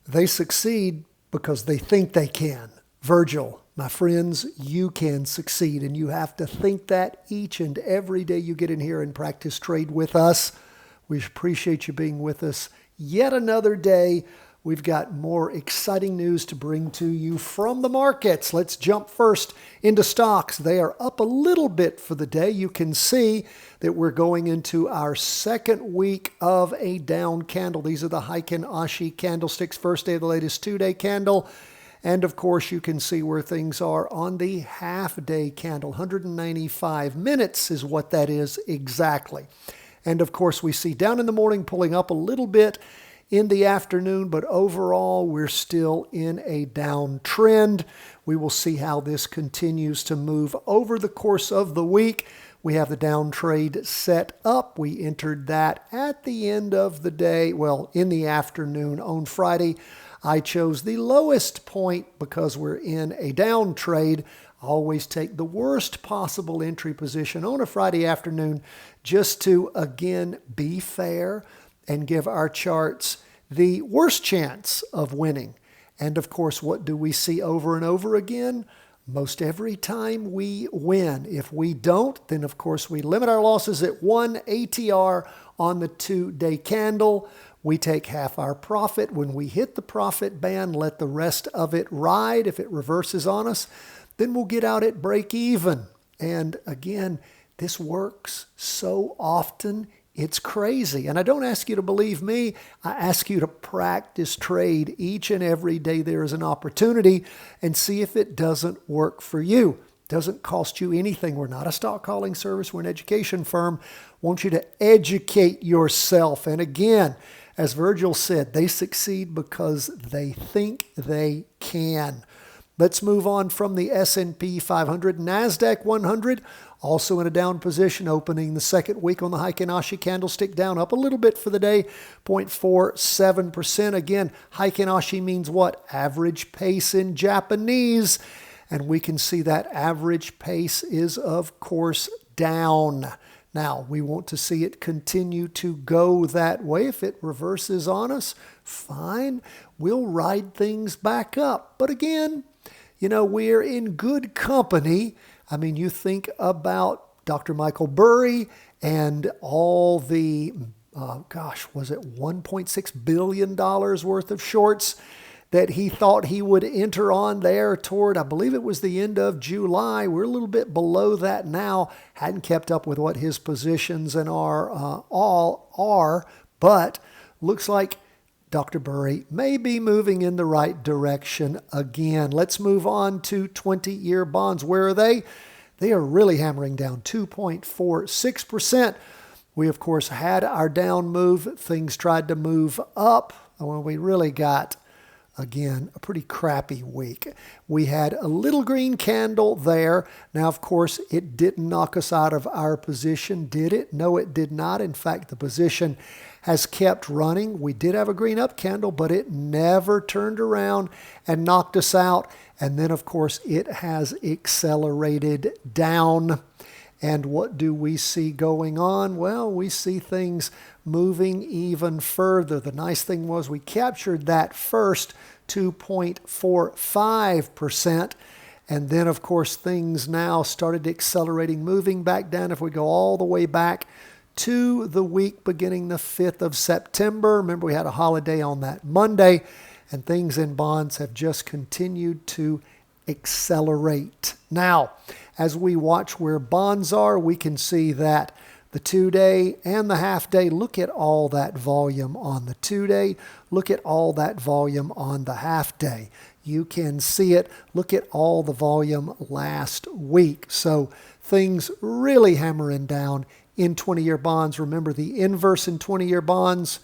They succeed because they think they can. Virgil, my friends, you can succeed, and you have to think that each and every day you get in here and practice trade with us. We appreciate you being with us yet another day. We've got more exciting news to bring to you from the markets. Let's jump first into stocks. They are up a little bit for the day. You can see that we're going into our second week of a down candle. These are the Heiken Ashi candlesticks, first day of the latest 2-day candle. And of course, you can see where things are on the half-day candle. 195 minutes is what that is exactly. And of course, we see down in the morning pulling up a little bit in the afternoon, but overall, we're still in a downtrend. We will see how this continues to move over the course of the week. We have the down trade set up. We entered that at the end of the day, well, in the afternoon on Friday. I chose the lowest point because we're in a down trade. I always take the worst possible entry position on a Friday afternoon just to, again, be fair and give our charts the worst chance of winning. And of course, what do we see over and over again? Most every time we win. If we don't, then of course we limit our losses at 1 ATR on the 2-day candle. We take half our profit. When we hit the profit band, let the rest of it ride. If it reverses on us, then we'll get out at break even. And again, this works so often. It's crazy. And I don't ask you to believe me. I ask you to practice trade each and every day there is an opportunity and see if it doesn't work for you. It doesn't cost you anything. We're not a stock calling service. We're an education firm. I want you to educate yourself. And again, as Virgil said, they succeed because they think they can. Let's move on from the S&P 500. NASDAQ 100 also in a down position, opening the second week on the Heiken Ashi candlestick, down up a little bit for the day, 0.47%. Again, Heiken Ashi means what? Average pace in Japanese. And we can see that average pace is, of course, down. Now, we want to see it continue to go that way. If it reverses on us, fine. We'll ride things back up. But again, we're in good company. I mean, you think about Dr. Michael Burry and all the, was it $1.6 billion worth of shorts that he thought he would enter on there toward, I believe it was the end of July. We're a little bit below that now. Hadn't kept up with what his positions and all are, but looks like Dr. Burry may be moving in the right direction again. Let's move on to 20-year bonds. Where are they? They are really hammering down 2.46%. We, of course, had our down move. Things tried to move up. Well, we really got, again, a pretty crappy week. We had a little green candle there. Now, of course, it didn't knock us out of our position, did it? No, it did not. In fact, the position has kept running. We did have a green up candle, but it never turned around and knocked us out. And then, of course, it has accelerated down. And what do we see going on? Well, we see things moving even further. The nice thing was we captured that first 2.45%. And then, of course, things now started accelerating, moving back down. If we go all the way back to the week beginning the 5th of September. Remember, we had a holiday on that Monday, and things in bonds have just continued to accelerate. Now, as we watch where bonds are, we can see that the 2-day and the half-day, look at all that volume on the 2-day, look at all that volume on the half-day. You can see it. Look at all the volume last week. So things really hammering down in 20-year bonds. Remember, the inverse in 20-year bonds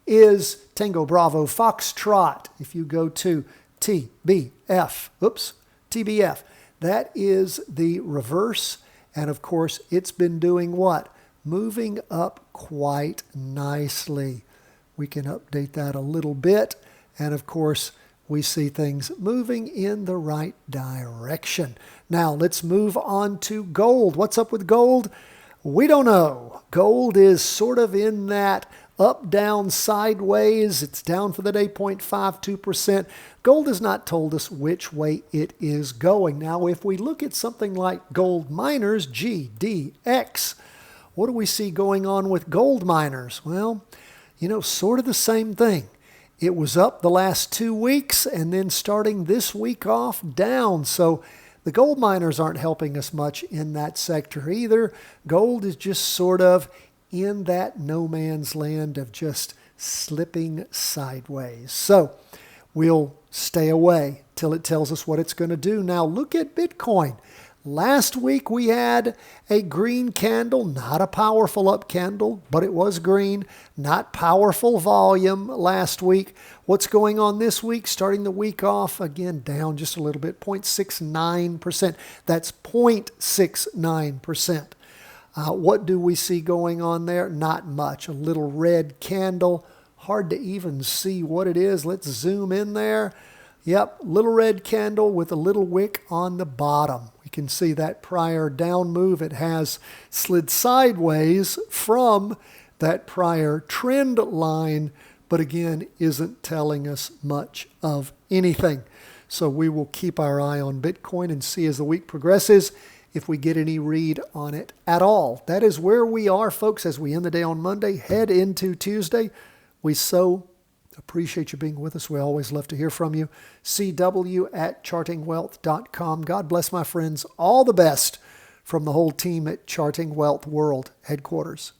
is Tango Bravo Foxtrot. If you go to TBF, that is the reverse. And of course, it's been doing what? Moving up quite nicely. We can update that a little bit. And of course, we see things moving in the right direction. Now, let's move on to gold. What's up with gold? We don't know. Gold is sort of in that up, down, sideways. It's down for the day 0.52%. Gold has not told us which way it is going. Now, if we look at something like gold miners, GDX, what do we see going on with gold miners? Well, sort of the same thing. It was up the last 2 weeks and then starting this week off down. So the gold miners aren't helping us much in that sector either. Gold is just sort of in that no man's land of just slipping sideways. So we'll stay away till it tells us what it's going to do. Now look at Bitcoin. Last week we had a green candle, not a powerful up candle, but it was green, not powerful volume last week. What's going on this week? Starting the week off, again, down just a little bit, 0.69%. That's 0.69%. What do we see going on there? Not much. A little red candle. Hard to even see what it is. Let's zoom in there. Yep, little red candle with a little wick on the bottom. We can see that prior down move. It has slid sideways from that prior trend line, but again, isn't telling us much of anything. So we will keep our eye on Bitcoin and see as the week progresses if we get any read on it at all. That is where we are, folks, as we end the day on Monday, head into Tuesday. We so appreciate you being with us. We always love to hear from you. CW@chartingwealth.com. God bless, my friends. All the best from the whole team at Charting Wealth World Headquarters.